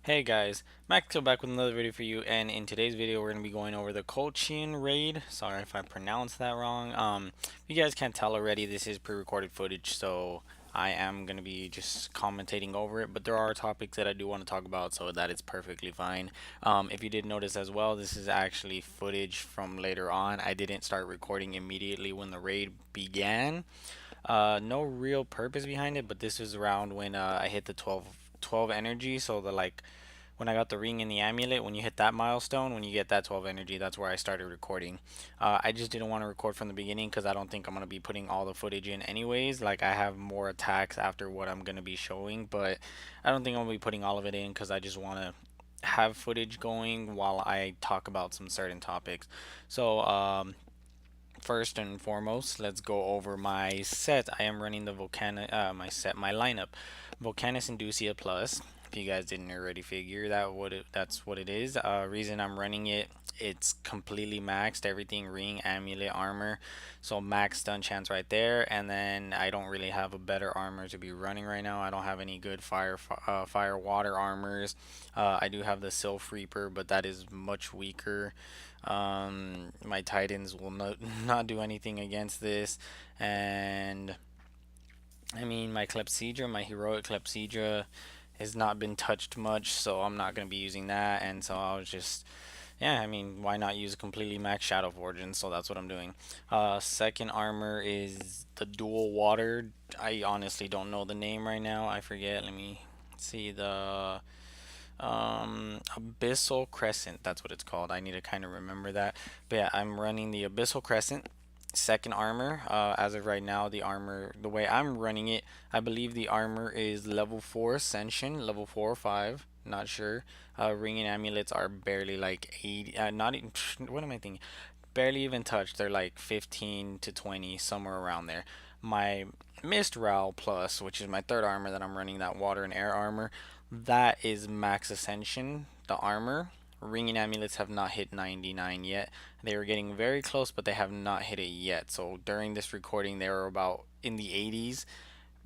Hey guys, Max back with another video for you, and in today's video we're going to be going over the Colchian raid. Sorry if I pronounced that wrong. If you guys can't tell already, this is pre-recorded footage, so I am going to be just commentating over it, but there are topics that I do want to talk about, so that is perfectly fine. If you did notice as well, this is actually footage from later on. I didn't start recording immediately when the raid began. No real purpose behind it, but this was around when I hit the 12 energy, so the like when I got the ring and the amulet, when you hit that milestone, when you get that 12 energy, that's where I started recording. I just didn't want to record from the beginning because I don't think I'm going to be putting all the footage in anyways. Like, I have more attacks after what I'm going to be showing, but I don't think I'm going to be putting all of it in because I just want to have footage going while I talk about some certain topics. So, first and foremost, let's go over my set. I am running the my lineup, Volcanus Inducia Plus. If you guys didn't already figure that's what it is. Reason I'm running it, it's completely maxed. Everything, ring, amulet, armor. So max stun chance right there. And then I don't really have a better armor to be running right now. I don't have any good fire water armors. I do have the Sylph Reaper, but that is much weaker. My Titans will not do anything against this, and I mean my Clepsydra, my heroic Clepsydra, has not been touched much, so I'm not gonna be using that. And so I was just, yeah, I mean, why not use a completely max Shadow Forge? And so that's what I'm doing. Second armor is the dual water. I honestly don't know the name right now. I forget. Let me see the Abyssal Crescent, that's what it's called. I need to kind of remember that. But yeah, I'm running the Abyssal Crescent second armor. As of right now, the armor, the way I'm running it, I believe the armor is level 4 Ascension, level 4 or 5, not sure. Ring and amulets are barely like 80, not even, what am I thinking, barely even touched. They're like 15 to 20, somewhere around there. My Mistral Plus, which is my third armor that I'm running, that water and air armor, that is max ascension, the armor. Ringing amulets have not hit 99 yet. They were getting very close, but they have not hit it yet. So during this recording, they were about in the 80s,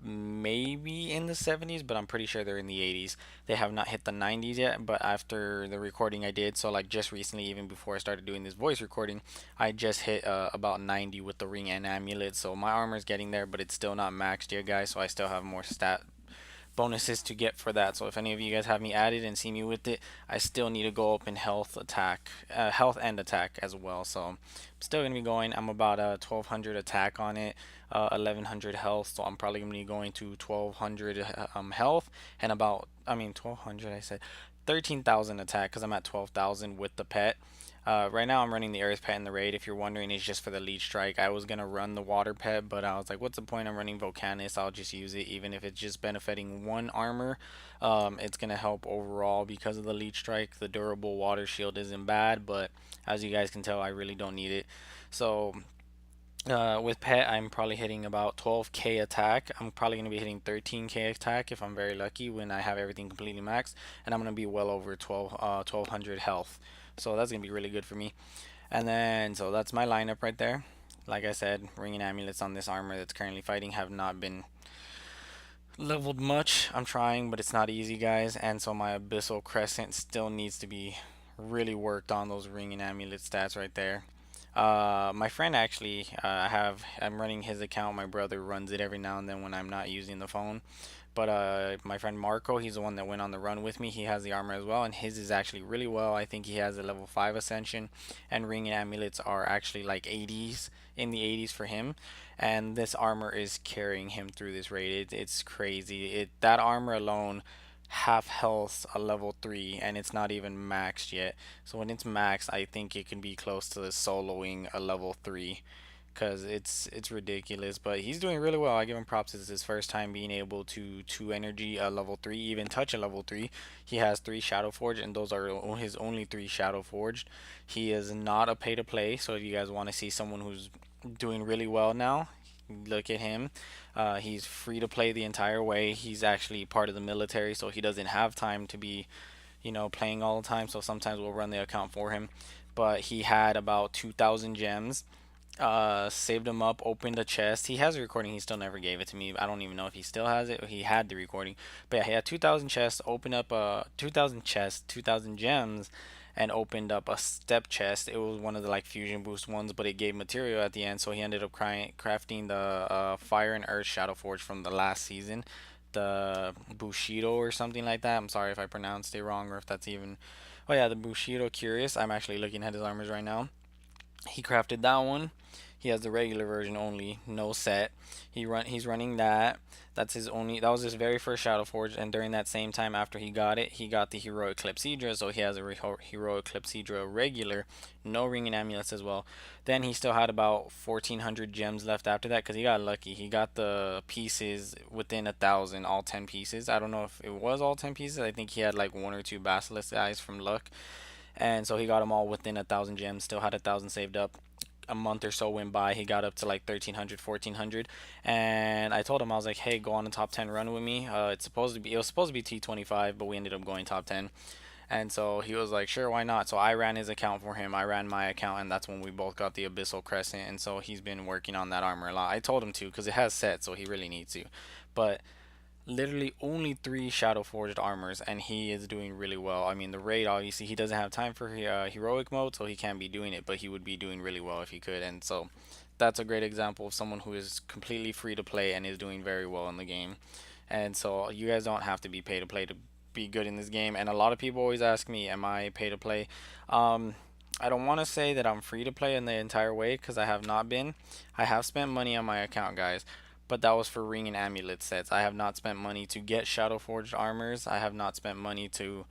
maybe in the 70s, but I'm pretty sure they're in the 80s. They have not hit the 90s yet, but after the recording I did, so like just recently, even before I started doing this voice recording, I just hit about 90 with the ring and amulet. So my armor is getting there, but it's still not maxed yet, guys. So I still have more bonuses to get for that. So if any of you guys have me added and see me with it, I still need to go up in health and attack as well. So I'm still gonna be going. I'm about 1200 attack on it, 1100 health. So I'm probably gonna be going to 1200 health and about, I mean, 1200. I said 13,000 attack because I'm at 12,000 with the pet. Right now I'm running the Earth Pet in the raid. If you're wondering, it's just for the Leech Strike. I was gonna run the Water Pet, but I was like, what's the point? I'm running Volcanus. I'll just use it, even if it's just benefiting one armor. It's gonna help overall because of the Leech Strike. The durable Water Shield isn't bad, but as you guys can tell, I really don't need it. So with pet, I'm probably hitting about 12k attack. I'm probably going to be hitting 13k attack if I'm very lucky when I have everything completely maxed. And I'm going to be well over 1200 health. So that's going to be really good for me. And then, so that's my lineup right there. Like I said, ring and amulets on this armor that's currently fighting have not been leveled much. I'm trying, but it's not easy, guys. And so my Abyssal Crescent still needs to be really worked on, those ring and amulet stats right there. My friend actually, I'm running his account. My brother runs it every now and then when I'm not using the phone. But my friend Marco, he's the one that went on the run with me. He has the armor as well, and his is actually really well. I think he has a level 5 ascension, and ring and amulets are actually like 80s, in the 80s for him. And this armor is carrying him through this raid. It's crazy. That armor alone, half health a level 3, and it's not even maxed yet. So when it's maxed, I think it can be close to soloing a level 3 because it's ridiculous. But he's doing really well. I give him props. It's his first time being able to 2 energy a level 3, even touch a level 3. He has 3 Shadow Forge, and those are his only 3 Shadow Forged. He is not a pay to play, so if you guys want to see someone who's doing really well now, look at him. He's free to play the entire way. He's actually part of the military, so he doesn't have time to be, playing all the time. So sometimes we'll run the account for him. But he had about 2,000 gems, Saved him up, opened a chest. He has a recording. He still never gave it to me. I don't even know if he still has it. He had the recording, but yeah, he had 2,000 chests. Opened up 2,000 chests, 2,000 gems, and opened up a step chest. It was one of the like fusion boost ones, but it gave material at the end. So he ended up crafting the fire and earth shadow forge from the last season, the Bushido or something like that. I'm sorry if I pronounced it wrong or if that's even. Oh yeah, the Bushido Curious. I'm actually looking at his armors right now. He crafted that one. He has the regular version only, no set. He's running that. That's his only. That was his very first Shadow Forge, and during that same time after he got it, he got the heroic Clepsydra. So he has a heroic Clepsydra regular, no ring and amulets as well. Then he still had about 1,400 gems left after that because he got lucky. He got the pieces within 1,000, all 10 pieces. I don't know if it was all 10 pieces. I think he had like one or two basilisk eyes from luck, and so he got them all within 1,000 gems. Still had 1,000 saved up. A month or so went by. He got up to like 1,300, 1,400, and I told him, I was like, "Hey, go on a top 10 run with me." It was supposed to be T25, but we ended up going top 10. And so he was like, "Sure, why not?" So I ran his account for him. I ran my account, and that's when we both got the Abyssal Crescent. And so he's been working on that armor a lot. I told him to because it has set, so he really needs to. But literally only three shadow forged armors, and he is doing really well. I mean, the raid, obviously he doesn't have time for heroic mode, so he can't be doing it, but he would be doing really well if he could. And so that's a great example of someone who is completely free to play and is doing very well in the game. And so you guys don't have to be pay to play to be good in this game. And a lot of people always ask me, am I pay to play? um I don't want to say that I'm free to play in the entire way because I have not been. I have spent money on my account, guys, but that was for ring and amulet sets. I have not spent money to get shadow forged armors. I have not spent money to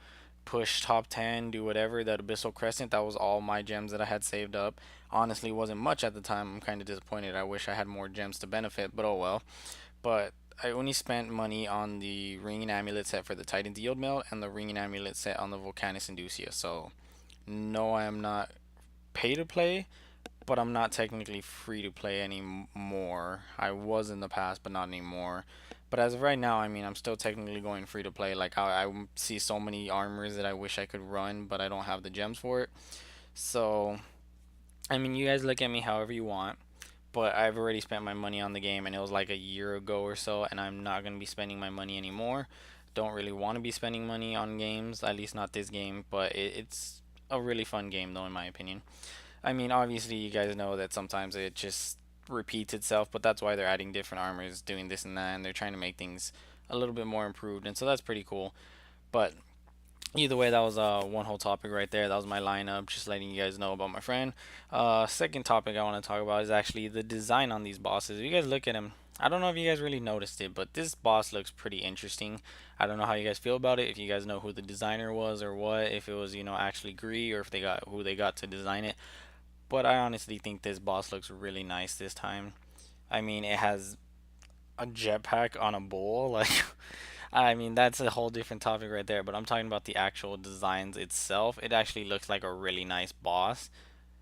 push top 10, do whatever. That Abyssal Crescent, that was all my gems that I had saved up. Honestly, wasn't much at the time. I'm kind of disappointed. I wish I had more gems to benefit, but oh well. But I only spent money on the ring and amulet set for the Titan's Yield Mail and the ring and amulet set on the Volcanus Inducia. So no, I am not pay to play, but I'm not technically free to play anymore. I was in the past, but not anymore. But as of right now, I mean, I'm still technically going free to play. Like, I see so many armors that I wish I could run, but I don't have the gems for it. So, I mean, you guys look at me however you want, but I've already spent my money on the game, and it was like a year ago or so, and I'm not going to be spending my money anymore. Don't really want to be spending money on games, at least not this game, but it's a really fun game, though, in my opinion. I mean, obviously, you guys know that sometimes it just repeats itself, but that's why they're adding different armors, doing this and that, and they're trying to make things a little bit more improved, and so that's pretty cool. But either way, that was one whole topic right there. That was my lineup, just letting you guys know about my friend. Second topic I want to talk about is actually the design on these bosses. If you guys look at him, I don't know if you guys really noticed it, but this boss looks pretty interesting. I don't know how you guys feel about it. If you guys know who the designer was or what, if it was actually Gree or if they got who they got to design it. But I honestly think this boss looks really nice this time. I mean, it has a jetpack on a bull. Like, I mean, that's a whole different topic right there. But I'm talking about the actual designs itself. It actually looks like a really nice boss.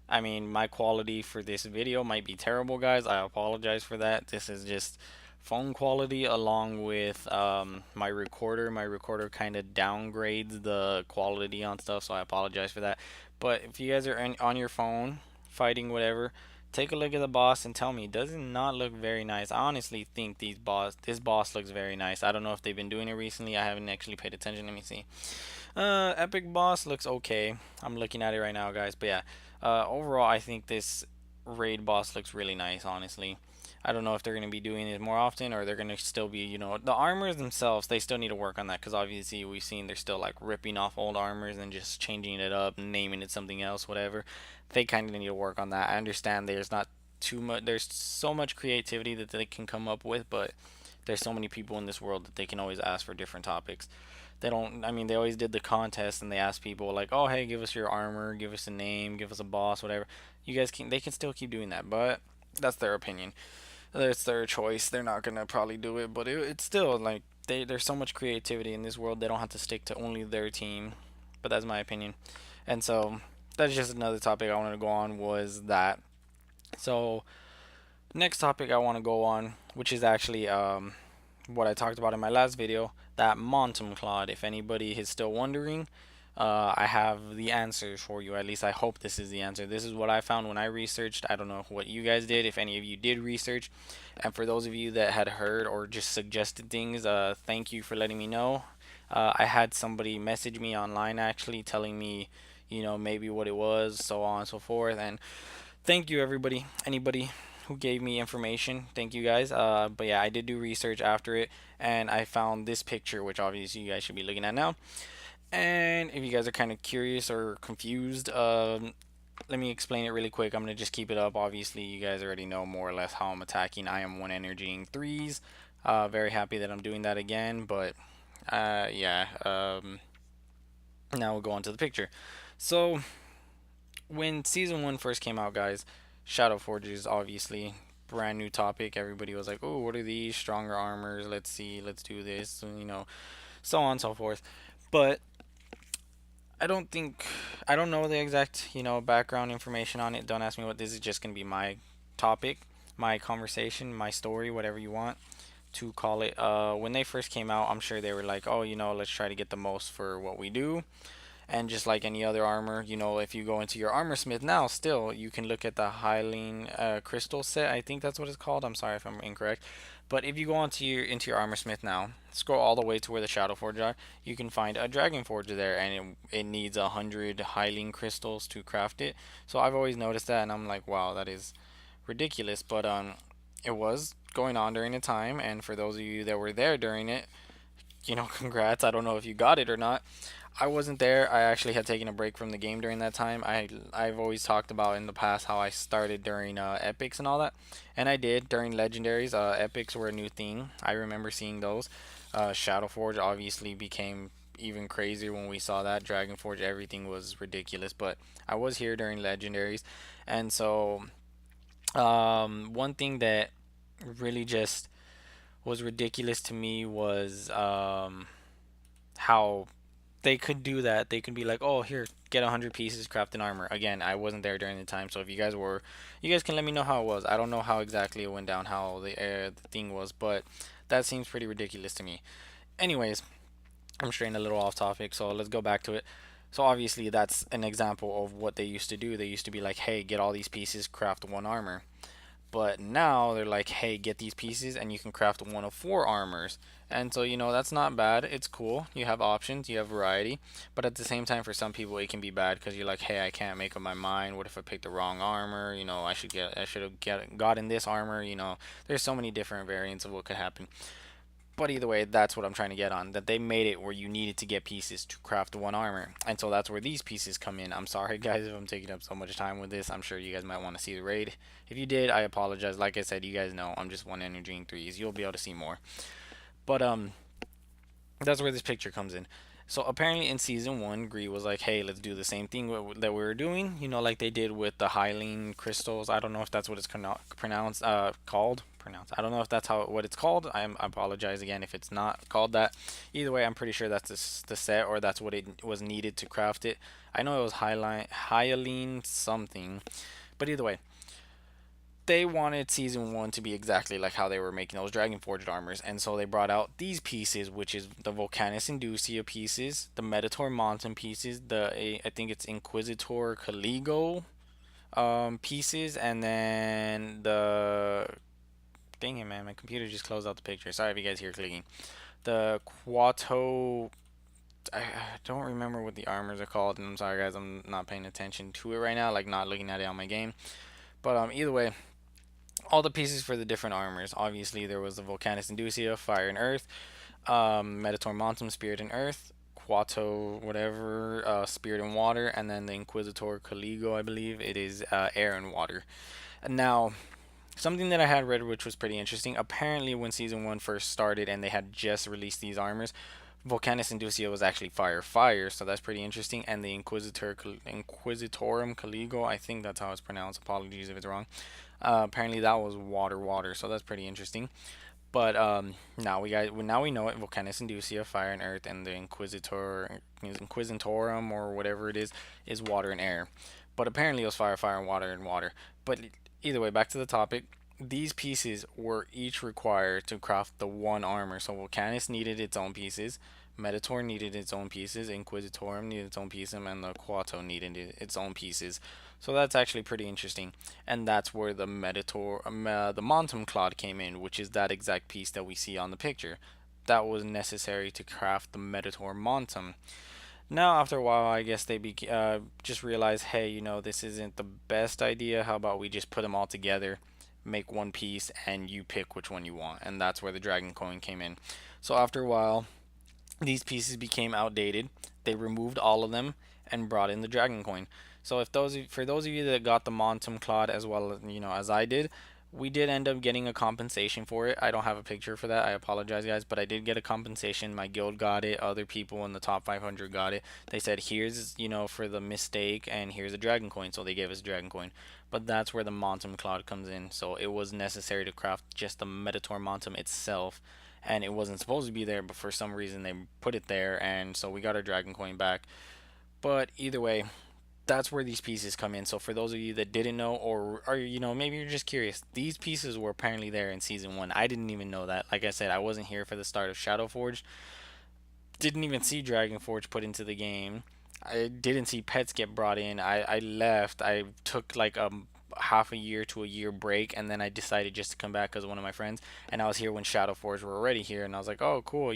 I mean, my quality for this video might be terrible, guys. I apologize for that. This is just phone quality along with my recorder. My recorder kind of downgrades the quality on stuff, so I apologize for that. But if you guys are on your phone fighting whatever, take a look at the boss and tell me, does it not look very nice? I honestly think this boss looks very nice. I don't know if they've been doing it recently. I haven't actually paid attention. Let me see. Epic boss looks okay. I'm looking at it right now, guys. But yeah, overall, I think this raid boss looks really nice, honestly. I don't know if they're going to be doing it more often or they're going to still be, the armors themselves, they still need to work on that because obviously we've seen they're still like ripping off old armors and just changing it up, naming it something else, whatever. They kind of need to work on that. I understand there's not too much, there's so much creativity that they can come up with, but there's so many people in this world that they can always ask for different topics. They don't, I mean, they always did the contest and they asked people like, oh, hey, give us your armor, give us a name, give us a boss, whatever. You guys can, they can still keep doing that, but that's their opinion. It's their choice. They're not gonna probably do it, but it's still like there's so much creativity in this world. They don't have to stick to only their team, but that's my opinion. And so that's just another topic I wanted to go on was that. So next topic I want to go on, which is actually what I talked about in my last video, that Montum Claude. If anybody is still wondering, I have the answer for you. At least I hope this is the answer. This is what I found when I researched. I don't know what you guys did, if any of you did research. And for those of you that had heard or just suggested things, thank you for letting me know. I had somebody message me online actually telling me, maybe what it was, so on and so forth. And thank you, everybody, anybody who gave me information. Thank you guys. But yeah, I did do research after it, and I found this picture, which obviously you guys should be looking at now. And if you guys are kind of curious or confused, let me explain it really quick. I'm gonna just keep it up. Obviously, you guys already know more or less how I'm attacking. I am one energying threes. Very happy that I'm doing that again. But yeah. Now we'll go on to the picture. So when season one first came out, guys, Shadow Forges obviously brand new topic. Everybody was like, "Oh, what are these stronger armors? Let's see, let's do this," and, so on and so forth. But I don't know the exact background information on it. Don't ask me what this is. Just gonna be my topic, my conversation, my story, whatever you want to call it. When they first came out, I'm sure they were like, "Oh, let's try to get the most for what we do." And just like any other armor, if you go into your armor smith now, still you can look at the Hylian crystal set. I think that's what it's called. I'm sorry if I'm incorrect. But if you go into your armor smith now, scroll all the way to where the shadow forge are, you can find a dragon forge there, and it needs 100 Hylian crystals to craft it. So I've always noticed that, and I'm like, wow, that is ridiculous. But it was going on during the time, and for those of you that were there during it, congrats. I don't know if you got it or not. I wasn't there. I actually had taken a break from the game during that time. I've always talked about in the past how I started during epics and all that, and I did during legendaries. Epics were a new thing. I remember seeing those. Shadowforge obviously became even crazier when we saw that. Dragonforge, everything was ridiculous. But I was here during legendaries, and so one thing that really just was ridiculous to me was how they could do that. They could be like, "Oh, here, get 100 pieces, craft an armor." Again, I wasn't there during the time, so if you guys were, you guys can let me know how it was. I don't know how exactly it went down, how the thing was, but that seems pretty ridiculous to me. Anyways, I'm straying a little off topic, so let's go back to it. So obviously, that's an example of what they used to do. They used to be like, "Hey, get all these pieces, craft one armor." But now they're like, hey, get these pieces and you can craft one of four armors. And so, that's not bad. It's cool. You have options, you have variety. But at the same time, for some people, it can be bad because you're like, hey, I can't make up my mind. What if I pick the wrong armor? I should have gotten this armor. There's so many different variants of what could happen. But either way, that's what I'm trying to get on. That they made it where you needed to get pieces to craft one armor. And so that's where these pieces come in. I'm sorry, guys, if I'm taking up so much time with this. I'm sure you guys might want to see the raid. If you did, I apologize. Like I said, you guys know I'm just one energy in threes. You'll be able to see more. But that's where this picture comes in. So apparently in season one, Gree was like, "Hey, let's do the same thing that we were doing. Like they did with the Hylian crystals. I don't know if that's what it's pronounced, called. Pronounced. I don't know if that's what it's called. I apologize again if it's not called that. Either way, I'm pretty sure that's the set or that's what it was needed to craft it. I know it was Hylian something, but either way, they wanted season one to be exactly like how they were making those Dragon Forged armors, and so they brought out these pieces, which is the Volcanus Inducia pieces, the Meditor Montan pieces, I think it's Inquisitor Caligo pieces, and then the dang it, man, my computer just closed out the picture. Sorry if you guys hear clicking. The Quato. I don't remember what the armors are called, and I'm sorry guys, I'm not paying attention to it right now, like not looking at it on my game. But either way, all the pieces for the different armors. Obviously, there was the Volcanus Inducia, Fire and Earth, Meditor Montum, Spirit and Earth, Quato, whatever, Spirit and Water, and then the Inquisitor Caligo, I believe it is Air and Water. And now, something that I had read which was pretty interesting. Apparently, when season one first started and they had just released these armors, Volcanus Inducia was actually fire, so that's pretty interesting. And the Inquisitorum Caligo, I think that's how it's pronounced. Apologies if it's wrong. Apparently that was water, so that's pretty interesting. But now we know it. Volcanus Inducia, fire and earth, and the Inquisitorum or whatever it is water and air. But apparently it was fire, and water. But either way, back to the topic. These pieces were each required to craft the one armor. So Volcanus needed its own pieces. Meditor needed its own pieces, Inquisitorum needed its own pieces, and the Quato needed its own pieces. So that's actually pretty interesting, and that's where the the Montum Clod came in, which is that exact piece that we see on the picture. That was necessary to craft the Meditor Montum. Now, after a while, I guess they just realized, hey, this isn't the best idea. How about we just put them all together, make one piece, and you pick which one you want. And that's where the Dragon Coin came in. So after a while, these pieces became outdated. They removed all of them and brought in the Dragon Coin. So for those of you that got the Montum Clod as well as I did, we did end up getting a compensation for it. I don't have a picture for that. I apologize, guys, but I did get a compensation. My guild got it. Other people in the top 500 got it. They said, here's, for the mistake, and here's a Dragon Coin. So they gave us a Dragon Coin. But that's where the Montum Cloud comes in. So it was necessary to craft just the Meditor Montum itself. And it wasn't supposed to be there, but for some reason they put it there. And so we got our Dragon Coin back. But either way, that's where these pieces come in. So for those of you that didn't know, or maybe you're just curious, these pieces were apparently there in season 1. I didn't even know that. Like I said, I wasn't here for the start of Shadowforge. Didn't even see Dragonforge put into the game. I didn't see pets get brought in. I left. I took like a half a year to a year break, and then I decided just to come back because of one of my friends. And I was here when Shadowforge were already here, and I was like, oh, cool.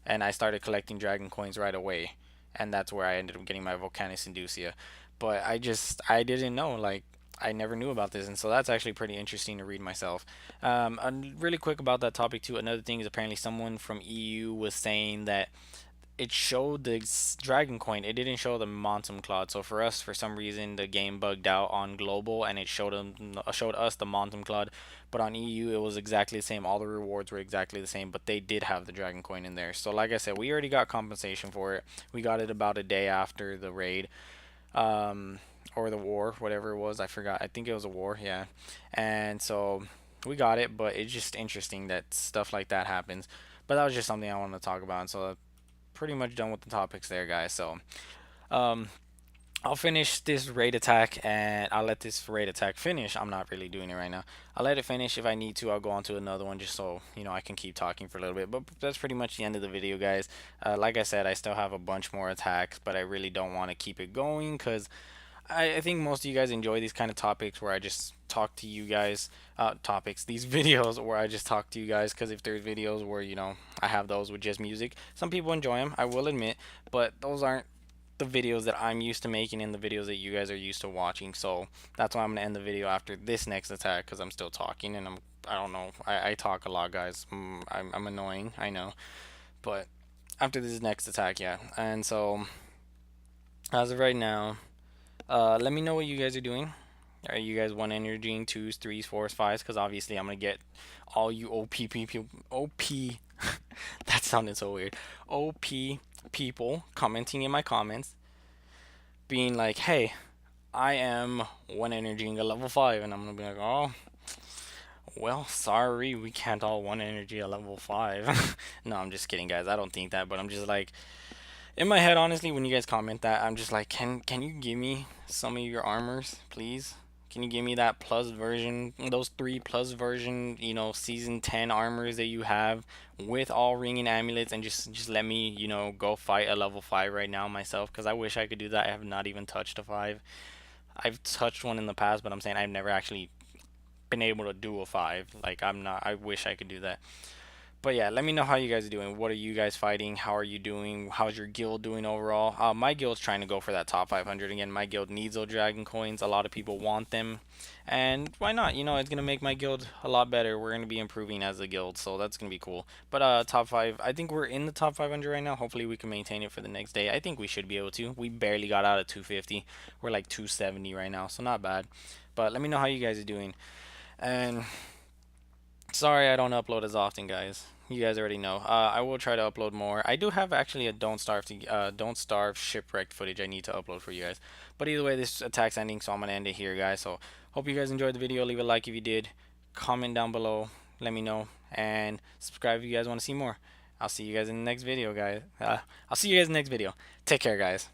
And I started collecting dragon coins right away, and that's where I ended up getting my Volcanis Inducia. But I didn't know, like, I never knew about this, and so that's actually pretty interesting to read myself. And really quick about that topic too. Another thing is apparently someone from EU was saying that it showed the dragon coin. It didn't show the Montum Cloud. So for us, for some reason, the game bugged out on global, and it showed us the Montum Cloud. But on EU, it was exactly the same. All the rewards were exactly the same, but they did have the dragon coin in there. So like I said, we already got compensation for it. We got it about a day after the raid, um, or the war, whatever it was. I forgot. I think it was a war. Yeah, and so we got it. But it's just interesting that stuff like that happens. But that was just something I wanted to talk about. And so pretty much done with the topics there, guys. So, um, I'll finish this raid attack, and I'll let this raid attack finish. I'm not really doing it right now. I'll let it finish. If I need to, I'll go on to another one just so, I can keep talking for a little bit. But that's pretty much the end of the video, guys. Like I said, I still have a bunch more attacks, but I really don't want to keep it going because I think most of you guys enjoy these kind of topics where I just talk to you guys, these videos where I just talk to you guys. Because if there's videos where, I have those with just music, some people enjoy them, I will admit, but those aren't the videos that I'm used to making and the videos that you guys are used to watching. So that's why I'm going to end the video after this next attack because I'm still talking and I don't know, I talk a lot, guys. I'm annoying, I know, but after this next attack, yeah. And so, as of right now, let me know what you guys are doing. Are you guys one energy, twos, threes, fours, fives? Because obviously I'm gonna get all you OP people, OP. That sounded so weird. OP people commenting in my comments, being like, "Hey, I am one energy a level 5," and I'm gonna be like, "Oh, well, sorry, we can't all one energy a level 5." No, I'm just kidding, guys. I don't think that, but I'm just like, in my head, honestly, when you guys comment that, I'm just like, can you give me some of your armors, please? Can you give me that plus version, those 3 plus version, season 10 armors that you have with all ringing amulets, and just let me, go fight a level 5 right now myself, because I wish I could do that. I have not even touched a 5. I've touched one in the past, but I'm saying I've never actually been able to do a 5. Like, I wish I could do that. But yeah, let me know how you guys are doing. What are you guys fighting? How are you doing? How's your guild doing overall? My guild's trying to go for that top 500 again. My guild needs those dragon coins. A lot of people want them, and why not? It's gonna make my guild a lot better. We're gonna be improving as a guild, so that's gonna be cool. But top 5, I think we're in the top 500 right now. Hopefully we can maintain it for the next day. I think we should be able to. We barely got out of 250. We're like 270 right now, so not bad. But let me know how you guys are doing. And sorry I don't upload as often, guys. You guys already know. I will try to upload more. I do have actually a Don't Starve shipwrecked footage I need to upload for you guys. But either way, this attack's ending, so I'm gonna end it here, guys. So hope you guys enjoyed the video. Leave a like if you did. Comment down below. Let me know, and subscribe if you guys want to see more. I'll see you guys in the next video, guys. I'll see you guys in the next video. Take care, guys.